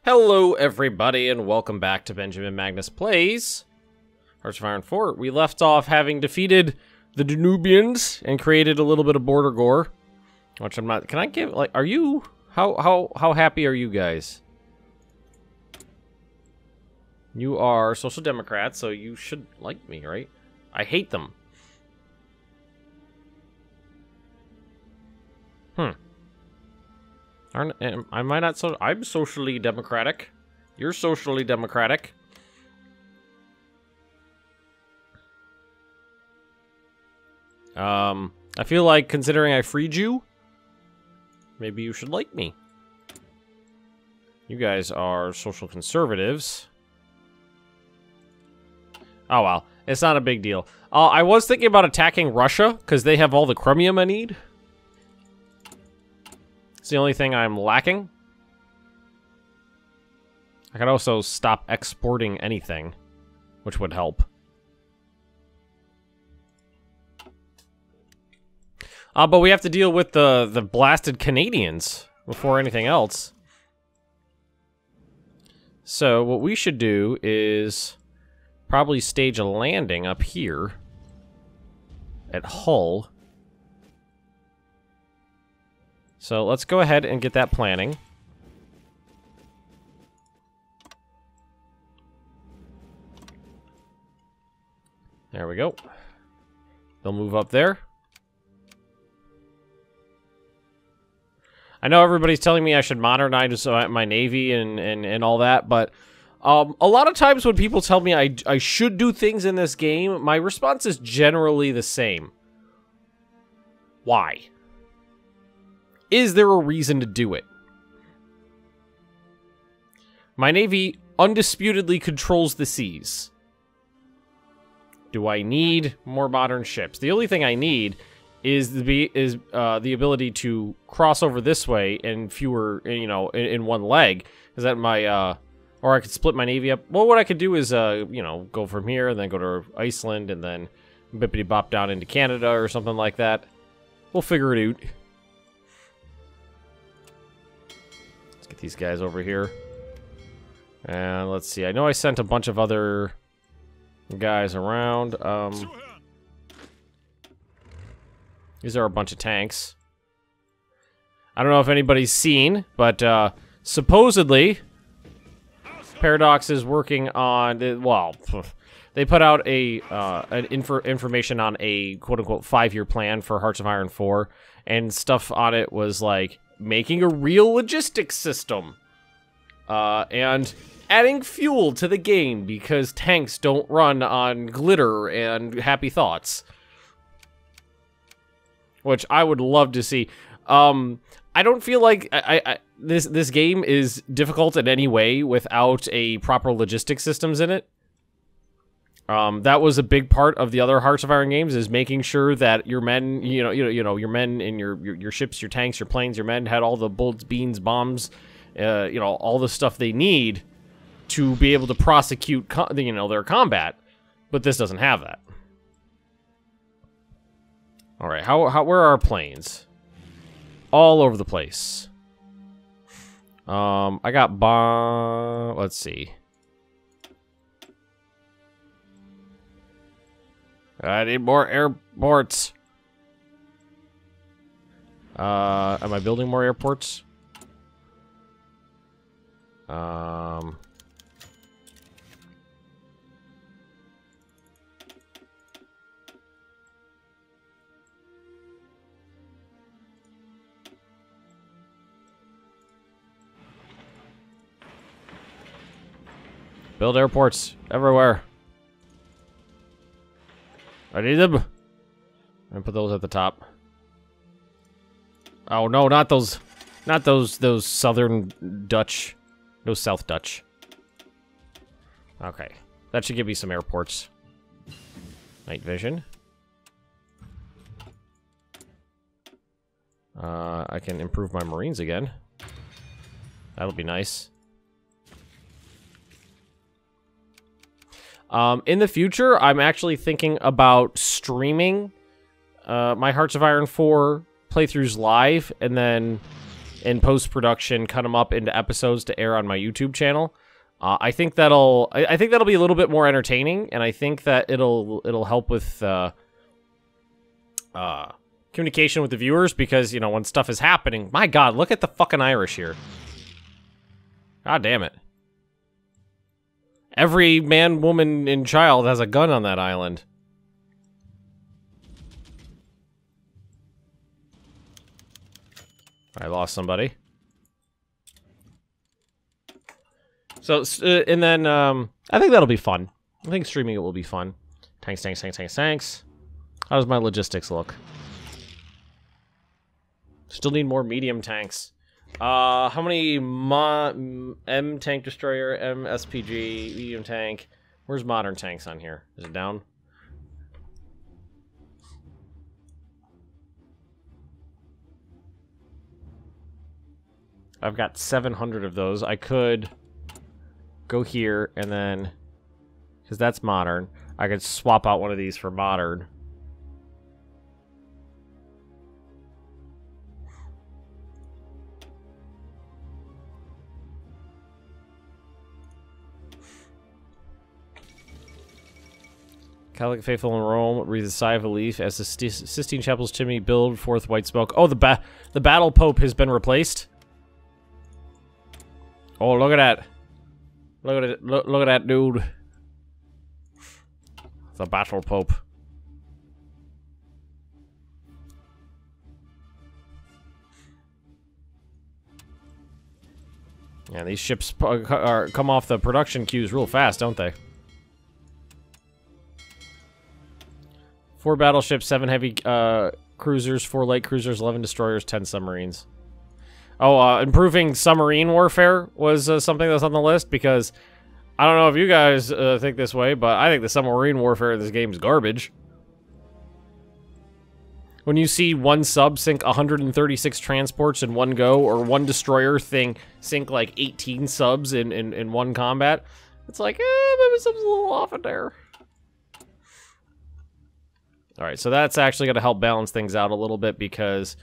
Hello everybody and welcome back to Benjamin Magnus Plays Hearts of Iron 4. We left off having defeated the Danubians and created a little bit of border gore. Which I'm not, can I give, like, are you, how happy are you guys? You are Social Democrats, so you should like me, right? I hate them. Am I not so? I'm socially democratic. You're socially democratic. I feel like considering I freed you, maybe you should like me. You guys are social conservatives. Oh well, it's not a big deal. I was thinking about attacking Russia because they have all the chromium I need. It's the only thing I'm lacking. I could also stop exporting anything, which would help. But we have to deal with the blasted Canadians before anything else. So what we should do is probably stage a landing up here at Hull. So let's go ahead and get that planning. There we go. They'll move up there. I know everybody's telling me I should modernize my navy and all that, but a lot of times when people tell me I should do things in this game, my response is generally the same. Why? Is there a reason to do it? My navy undisputedly controls the seas. Do I need more modern ships? The only thing I need is the ability to cross over this way in fewer, you know, in one leg. Is that my or I could split my navy up. Well, what I could do is you know, go from here and then go to Iceland and then bippity bop down into Canada or something like that. We'll figure it out. Get these guys over here. And let's see. I know I sent a bunch of other guys around. These are a bunch of tanks. I don't know if anybody's seen, but supposedly Paradox is working on, well, they put out a information on a quote-unquote 5-year plan for Hearts of Iron 4, and stuff on it was like making a real logistics system, and adding fuel to the game because tanks don't run on glitter and happy thoughts, which I would love to see. I don't feel like this game is difficult in any way without a proper logistics systems in it. That was a big part of the other Hearts of Iron games, is making sure that your men, you know, your men and your ships, your tanks, your planes, your men had all the bullets, beans, bombs, you know, all the stuff they need to be able to prosecute, you know, their combat. But this doesn't have that. All right, where are our planes? All over the place. I got let's see. I need more airports. Am I building more airports? Build airports everywhere. I need them. And put those at the top. Oh no, not those southern Dutch. No South Dutch. Okay. That should give me some airports. Night vision. I can improve my Marines again. That'll be nice. In the future, I'm actually thinking about streaming my Hearts of Iron 4 playthroughs live, and then in post-production, cut them up into episodes to air on my YouTube channel. I think that'll be a little bit more entertaining, and I think that it'll help with communication with the viewers, because, you know, when stuff is happening, my God, look at the fucking Irish here. God damn it. Every man, woman, and child has a gun on that island. I lost somebody. So, and then, I think that'll be fun. I think streaming it will be fun. Tanks, tanks, tanks, tanks, tanks. How does my logistics look? Still need more medium tanks. How many M tank destroyer, M SPG, medium tank? Where's modern tanks on here? Is it down? I've got 700 of those. I could go here and then, because that's modern, I could swap out one of these for modern. Catholic faithful in Rome breathe a sigh of relief as the Sistine Chapel's chimney billowed forth white smoke. Oh, the battle pope has been replaced. Oh, look at that! Look at it! Look at that dude! The battle pope. Yeah, these ships come off the production queues real fast, don't they? 4 battleships, 7 heavy cruisers, 4 light cruisers, 11 destroyers, 10 submarines. Oh, improving submarine warfare was something that's on the list, because I don't know if you guys think this way, but I think the submarine warfare in this game is garbage. When you see one sub sink 136 transports in one go, or one destroyer sink like 18 subs in one combat, it's like, maybe something's a little off in there. Alright, so that's actually going to help balance things out a little bit, because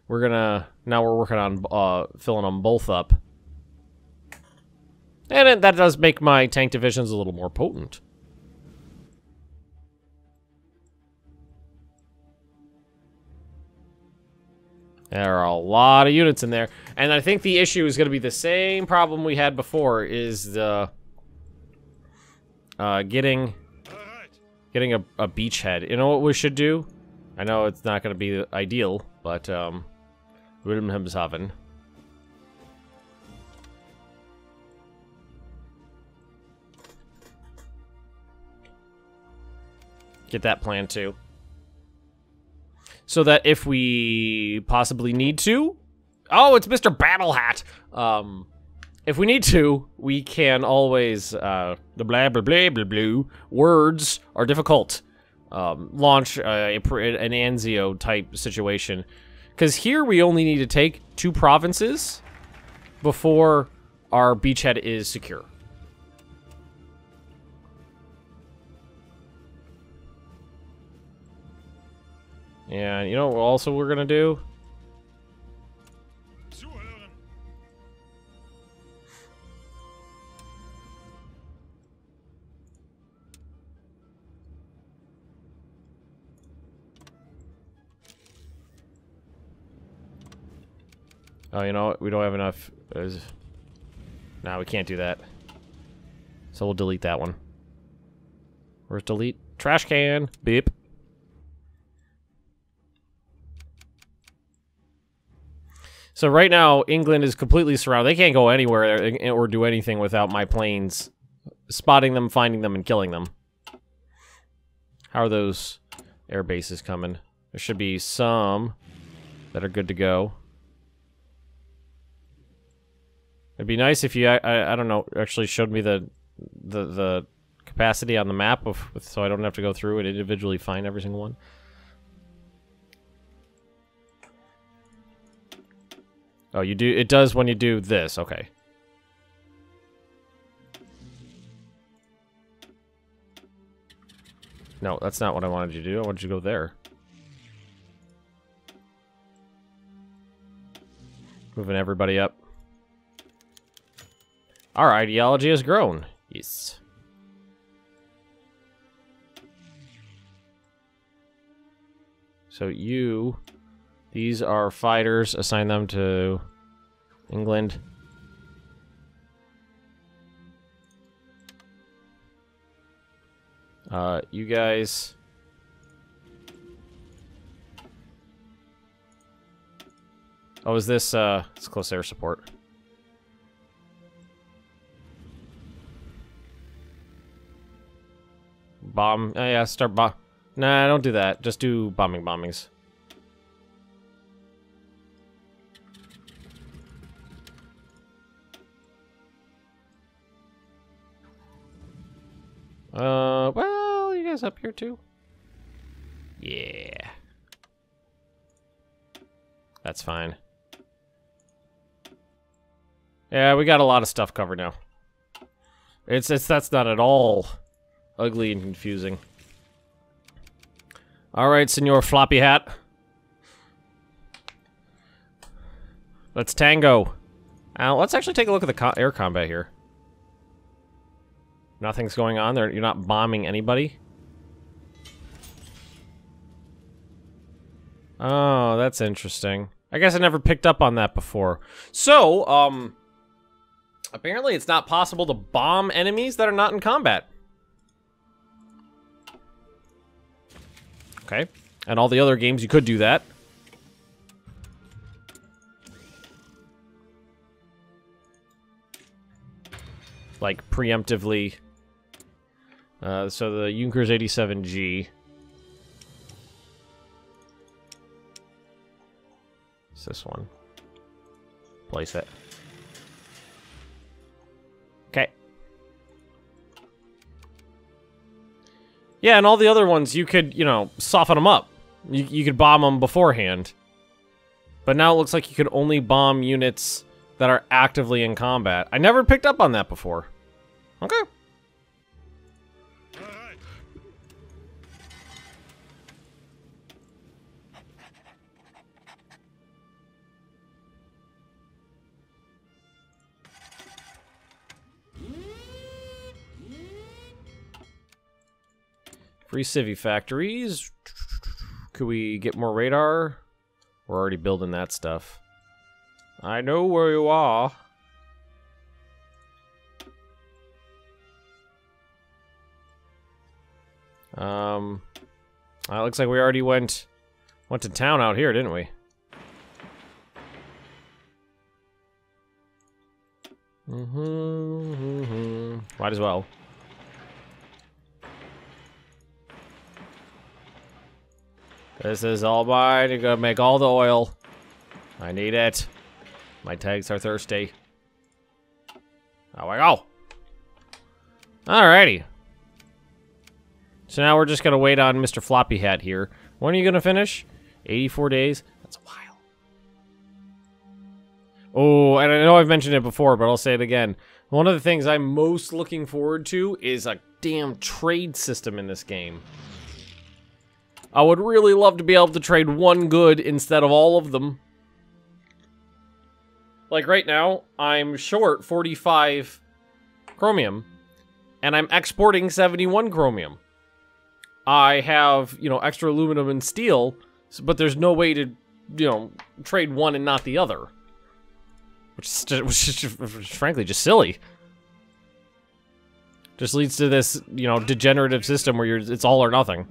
now we're working on filling them both up. And that does make my tank divisions a little more potent. There are a lot of units in there. And I think the issue is going to be the same problem we had before, is the getting a beachhead. You know what we should do? I know it's not going to be ideal, but Wilhelmshaven. Get that plan too. So that if we possibly need to... Oh, it's Mr. Battle Hat! If we need to, we can always... the blah blah blah blah blah words are difficult. Launch an Anzio type situation. Because here we only need to take 2 provinces before our beachhead is secure. And you know what also we're gonna do? Oh, you know what? We don't have enough. Nah, we can't do that. So we'll delete that one. Where's delete? Trash can. Beep. So right now, England is completely surrounded. They can't go anywhere or do anything without my planes spotting them, finding them, and killing them. How are those air bases coming? There should be some that are good to go. It'd be nice if you, I don't know, actually showed me the capacity on the map so I don't have to go through and individually find every single one. Oh, you do, it does when you do this, okay. No, that's not what I wanted you to do. I wanted you to go there. Moving everybody up. Our ideology has grown. Yes. So these are fighters. Assign them to England. You guys. Oh, is this, it's close air support. Bomb, oh yeah, start bomb. Nah, don't do that. Just do bombings. Well, you guys up here too? Yeah. That's fine. Yeah, we got a lot of stuff covered now. That's not at all ugly and confusing. Alright, Senor Floppy Hat. Let's tango. Let's actually take a look at the air combat here. Nothing's going on there. You're not bombing anybody. Oh, that's interesting. I guess I never picked up on that before. So, apparently it's not possible to bomb enemies that are not in combat. Okay. And all the other games you could do that. Like, preemptively. So the Junkers 87G. It's this one. Place it. Okay. Yeah, and all the other ones, you could, you know, soften them up. You could bomb them beforehand. But now it looks like you could only bomb units that are actively in combat. I never picked up on that before. Okay. Free civvy factories. Could we get more radar? We're already building that stuff. I know where you are. It looks like we already went to town out here, didn't we? Might as well. This is all mine. You're gonna make all the oil. I need it. My tanks are thirsty. Oh, I go. Alrighty. So now we're just gonna wait on Mr. Floppy Hat here. When are you gonna finish? 84 days? That's a while. Oh, and I know I've mentioned it before, but I'll say it again. One of the things I'm most looking forward to is a damn trade system in this game. I would really love to be able to trade one good instead of all of them. Like right now, I'm short 45 chromium, and I'm exporting 71 chromium. I have, you know, extra aluminum and steel, but there's no way to, you know, trade one and not the other. Which is frankly just silly. Just leads to this, you know, degenerative system where it's all or nothing.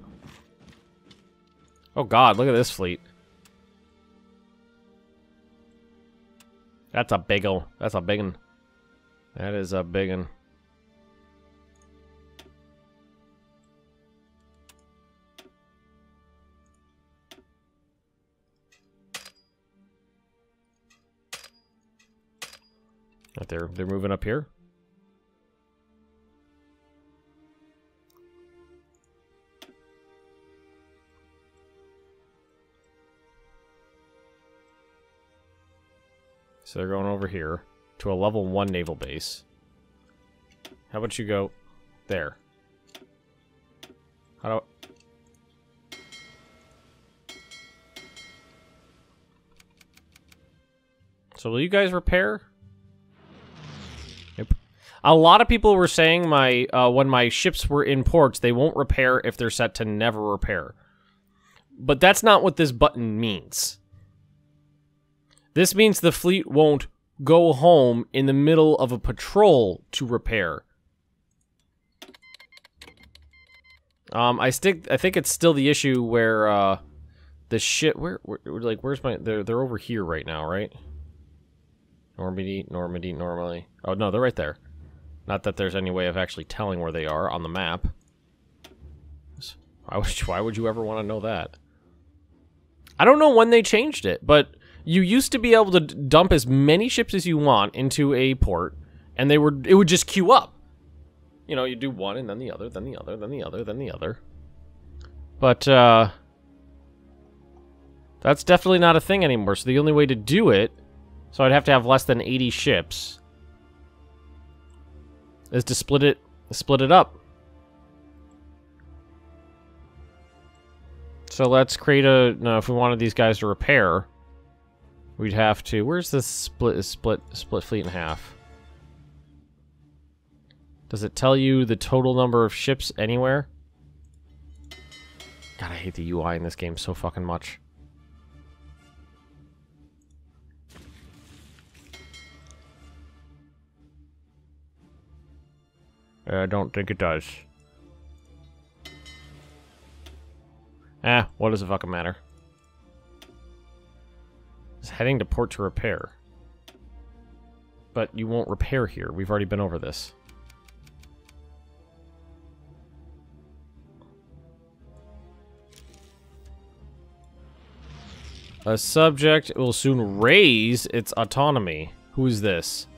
Oh god, look at this fleet. That's a big one. That's a big one. That is a big one. But they're moving up here. So they're going over here to a level 1 naval base. How about you go there? How do So So will you guys repair? Nope. A lot of people were saying my when my ships were in ports, they won't repair if they're set to never repair. But that's not what this button means. This means the fleet won't go home in the middle of a patrol to repair. I think it's still the issue where the ship where's my they're over here right now, right? Normandy, normally. Oh no, they're right there. Not that there's any way of actually telling where they are on the map. Why would you ever want to know that? I don't know when they changed it, but you used to be able to dump as many ships as you want into a port, and it would just queue up. You know, you do one, and then the other, then the other, then the other, then the other. But, that's definitely not a thing anymore, so the only way to do it, so I'd have to have less than 80 ships, is to split it up. So let's create no, if we wanted these guys to repair, we'd have to, where's this split fleet in half? Does it tell you the total number of ships anywhere? God, I hate the UI in this game so fucking much. I don't think it does. What does it fucking matter? It's heading to port to repair. But you won't repair here. We've already been over this. A subject will soon raise its autonomy. Who is this?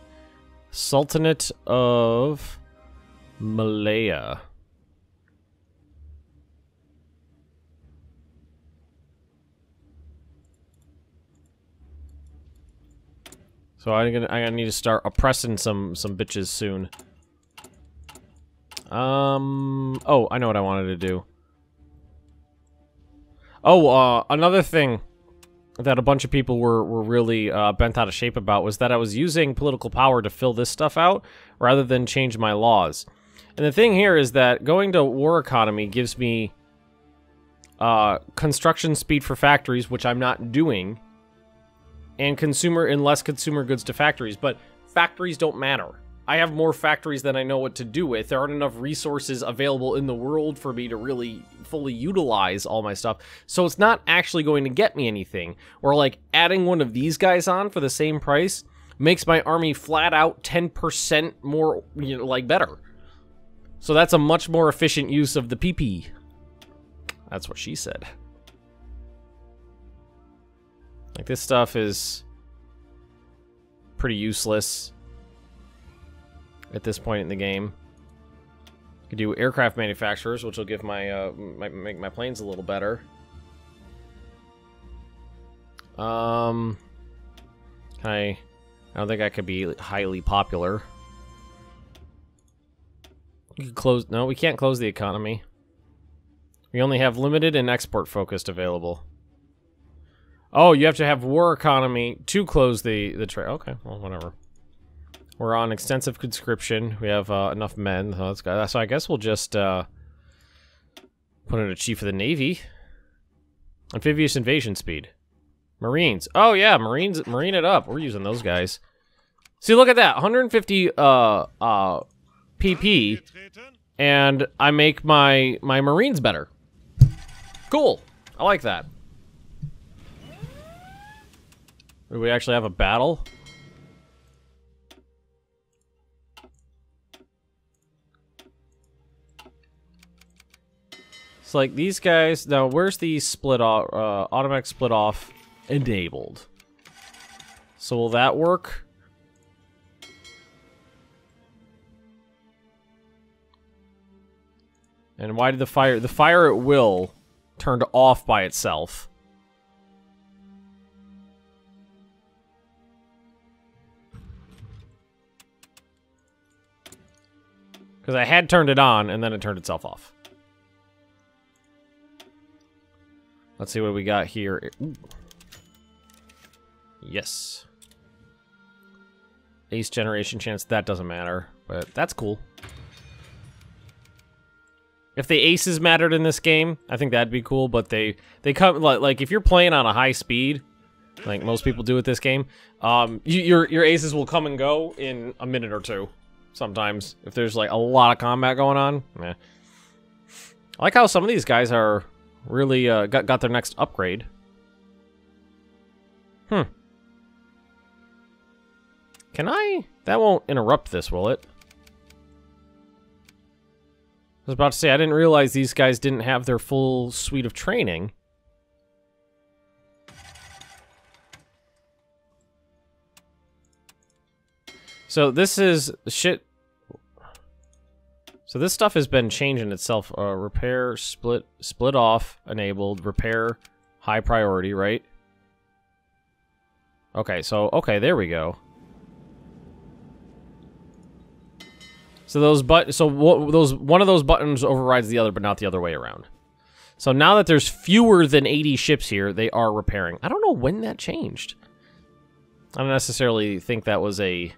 Sultanate of Malaya. So I'm gonna need to start oppressing some bitches soon. Oh, I know what I wanted to do. Oh, another thing that a bunch of people were really bent out of shape about was that I was using political power to fill this stuff out rather than change my laws. And the thing here is that going to war economy gives me construction speed for factories, which I'm not doing, and less consumer goods to factories. But factories don't matter. I have more factories than I know what to do with. There aren't enough resources available in the world for me to really fully utilize all my stuff. So it's not actually going to get me anything. Or like adding one of these guys on for the same price makes my army flat out 10% more, you know, like better. So that's a much more efficient use of the PP. That's what she said. Like this stuff is pretty useless at this point in the game. I could do aircraft manufacturers, which will give make my planes a little better. I don't think I could be highly popular. You could close. No, we can't close the economy. We only have limited and export focused available. Oh, you have to have war economy to close the trade. Okay, well, whatever. We're on extensive conscription. We have enough men. So I guess we'll just put in a chief of the Navy. Amphibious invasion speed. Marines. Oh yeah, Marines. Marine it up. We're using those guys. See, look at that. 150 PP, and I make my Marines better. Cool. I like that. Do we actually have a battle? It's like these guys. Now, where's the split off? Automatic split off enabled. So will that work? And why did the fire at will turned off by itself? Because I had turned it on, and then it turned itself off. Let's see what we got here. Ooh. Yes. Ace generation chance, that doesn't matter. But that's cool. If the aces mattered in this game, I think that'd be cool. But they come, like if you're playing on a high speed, like most people do with this game, your aces will come and go in a minute or two. Sometimes, if there's like a lot of combat going on. Meh. I like how some of these guys are really got their next upgrade. Can I? That won't interrupt this, will it? I was about to say, I didn't realize these guys didn't have their full suite of training. So this is shit. So this stuff has been changing itself. Repair, split off, enabled, repair, high priority, right? Okay, so, okay, there we go. So one of those buttons overrides the other, but not the other way around. So now that there's fewer than 80 ships here, they are repairing. I don't know when that changed. I don't necessarily think that was a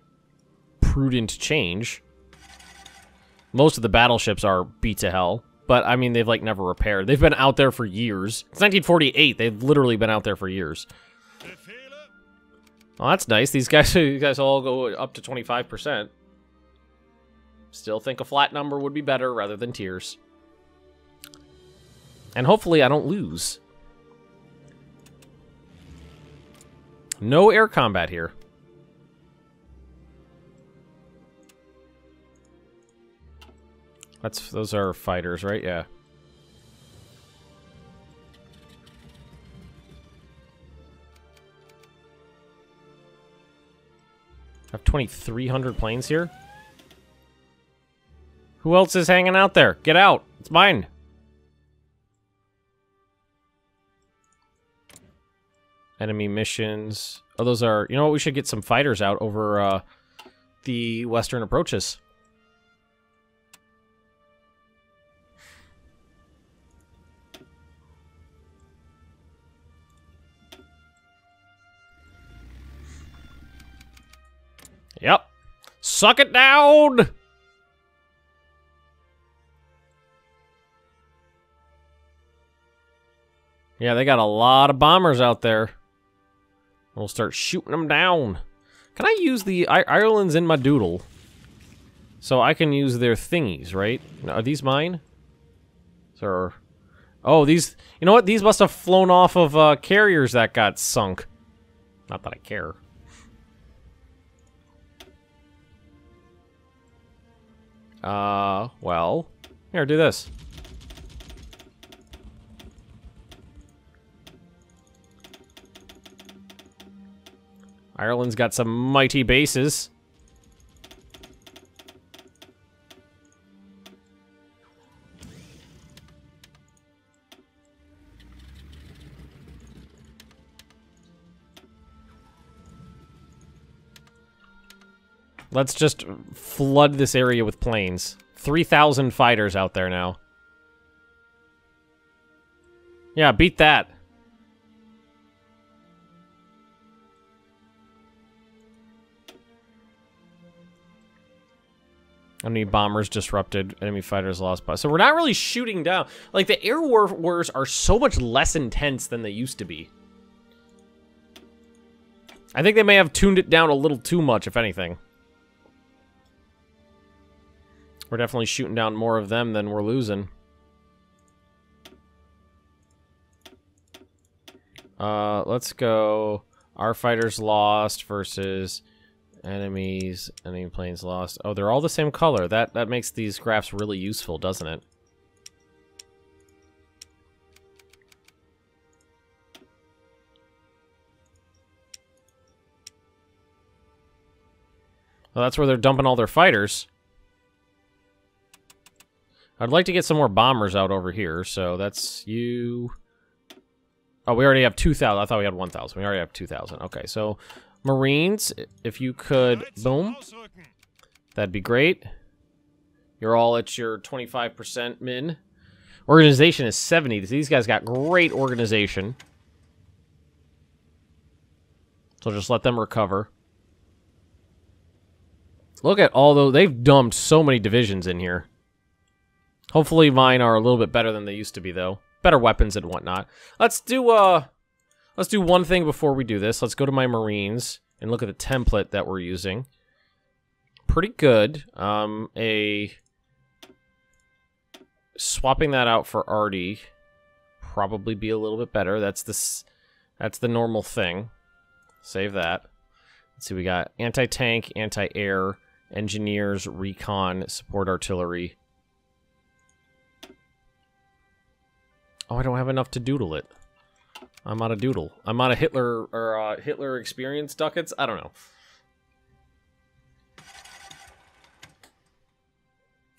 prudent change. Most of the battleships are beat to hell, but I mean, they've like never repaired. They've been out there for years. It's 1948. They've literally been out there for years. Well, that's nice. These guys all go up to 25%. Still think a flat number would be better rather than tiers. And hopefully I don't lose. No air combat here. Those are fighters, right? Yeah. I have 2,300 planes here. Who else is hanging out there? Get out! It's mine! Enemy missions. Oh, those are... You know what? We should get some fighters out over the western approaches. Yep. Suck it down! Yeah, they got a lot of bombers out there. We'll start shooting them down. Can I use the... Ireland's in my doodle. So I can use their thingies, right? Are these mine? Or... Oh, these... You know what? These must have flown off of carriers that got sunk. Not that I care. Well... Here, do this. Ireland's got some mighty bases. Let's just flood this area with planes. 3,000 fighters out there now. Yeah, beat that. Enemy bombers disrupted. Enemy fighters lost. So we're not really shooting down. Like, the air wars are so much less intense than they used to be. I think they may have tuned it down a little too much, if anything. We're definitely shooting down more of them than we're losing. Let's go. Our fighters lost versus... enemy planes lost. Oh, they're all the same color. That makes these graphs really useful, doesn't it? Well, that's where they're dumping all their fighters. I'd like to get some more bombers out over here, so that's you. Oh, we already have 2,000. I thought we had 1,000. We already have 2,000. Okay, so... Marines, if you could, boom, that'd be great. You're all at your 25% min. Organization is 70. These guys got great organization. So just let them recover. Look at all those. They've dumped so many divisions in here. Hopefully mine are a little bit better than they used to be, though. Better weapons and whatnot. Let's do one thing before we do this. Let's go to my Marines and look at the template that we're using. Pretty good. Swapping that out for Artie probably be a little bit better. That's the normal thing. Save that. Let's see, we got anti-tank, anti-air, engineers, recon, support artillery. Oh, I don't have enough to doodle it. I'm out of doodle. I'm out of Hitler or Hitler experience ducats. I don't know.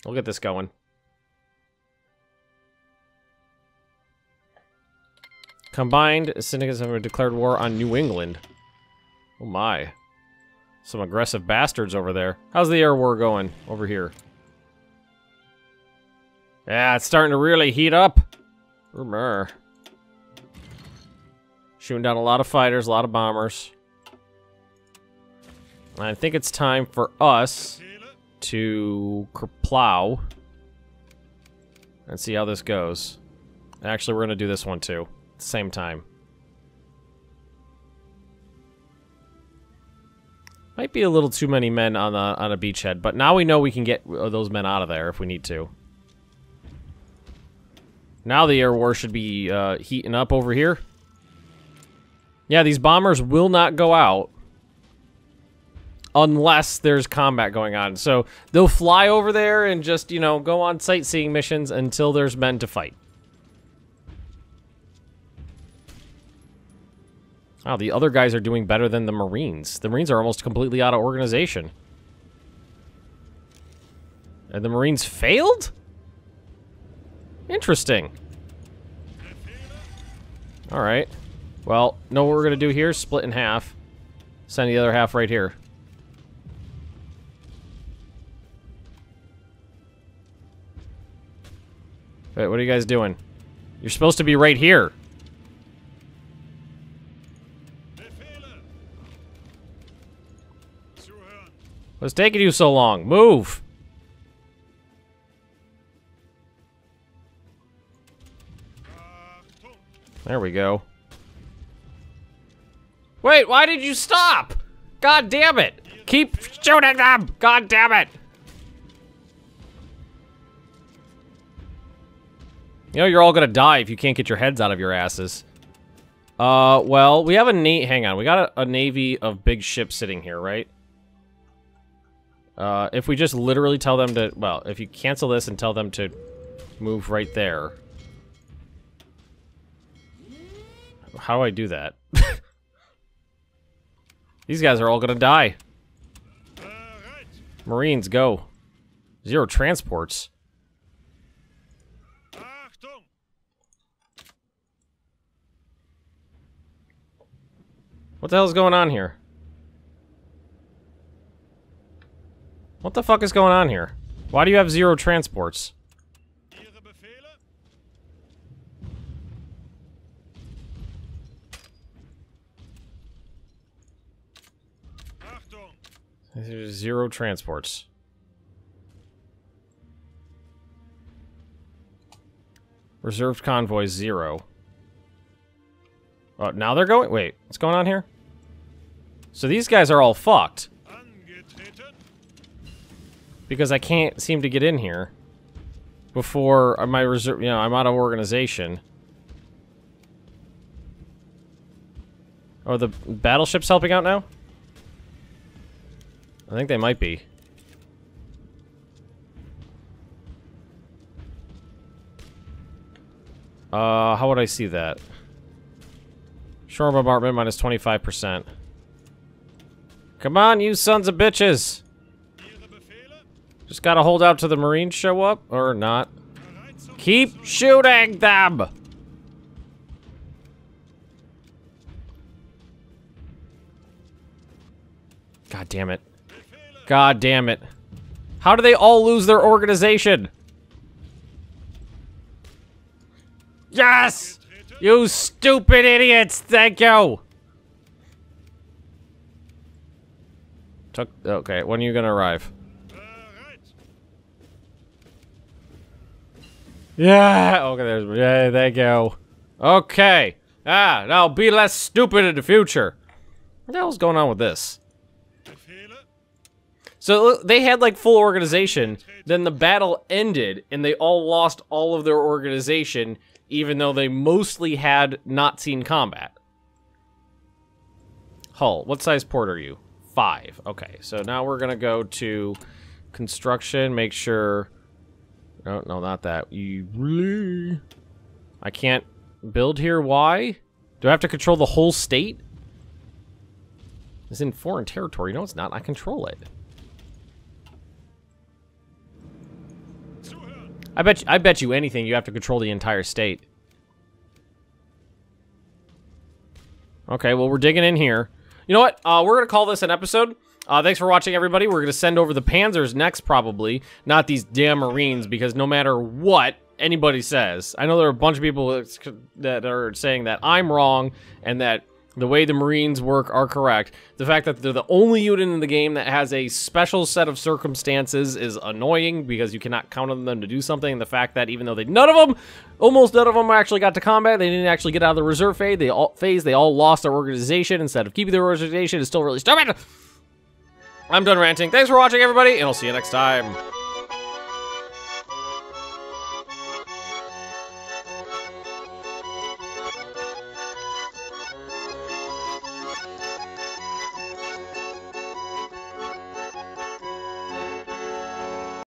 We'll get this going. Combined syndicates have declared war on New England. Oh my. Some aggressive bastards over there. How's the air war going over here? Yeah, it's starting to really heat up. Rumor. Shooting down a lot of fighters, a lot of bombers. I think it's time for us to plow and see how this goes. Actually, we're going to do this one too at the same time. Might be a little too many men on a beachhead, but now we know we can get those men out of there if we need to. Now the air war should be heating up over here. Yeah, these bombers will not go out unless there's combat going on. So they'll fly over there and just, you know, go on sightseeing missions until there's men to fight. Wow, the other guys are doing better than the Marines. The Marines are almost completely out of organization. And the Marines failed? Interesting. Alright. Well, know what we're going to do here? Split in half. Send the other half right here. Wait, what are you guys doing? You're supposed to be right here. What's taking you so long? Move! There we go. Wait, why did you stop? God damn it! Keep shooting them! God damn it! You know you're all gonna die if you can't get your heads out of your asses. Well, we have a hang on, we got a navy of big ships sitting here, right? If we just literally tell them to, well, if you cancel this and tell them to move right there. How do I do that? These guys are all gonna die. Marines, go. 0 transports. What the hell is going on here? What the fuck is going on here? Why do you have 0 transports? There's 0 transports. Reserved convoys 0. Oh, now they're going? Wait, what's going on here? So these guys are all fucked. Because I can't seem to get in here before my reserve, you know, I'm out of organization. Oh, the battleship's helping out now? I think they might be. How would I see that? Shore bombardment minus 25%. Come on, you sons of bitches! Just gotta hold out till the Marines show up, or not. Keep shooting them! God damn it. God damn it. How do they all lose their organization? Yes! You stupid idiots! Thank you! Okay, when are you gonna arrive? Yeah. Okay, yeah, there you go. Okay. Now be less stupid in the future. What the hell's going on with this? So they had like full organization, then the battle ended, and they all lost all of their organization, even though they mostly had not seen combat. Hull, what size port are you? 5. Okay, so now we're gonna go to construction, make sure... No, not that. I can't build here, why? Do I have to control the whole state? It's in foreign territory. No, it's not. I control it. I bet you anything you have to control the entire state. Okay, well, we're digging in here. You know what? We're going to call this an episode. Thanks for watching, everybody. We're going to send over the Panzers next, probably. Not these damn Marines, because no matter what anybody says, I know there are a bunch of people that are saying that I'm wrong and that the way the Marines work are correct. The fact that they're the only unit in the game that has a special set of circumstances is annoying because you cannot count on them to do something. And the fact that even though almost none of them actually got to combat, they didn't actually get out of the reserve phase, they all lost their organization instead of keeping their organization is still really stupid. I'm done ranting. Thanks for watching, everybody, and I'll see you next time.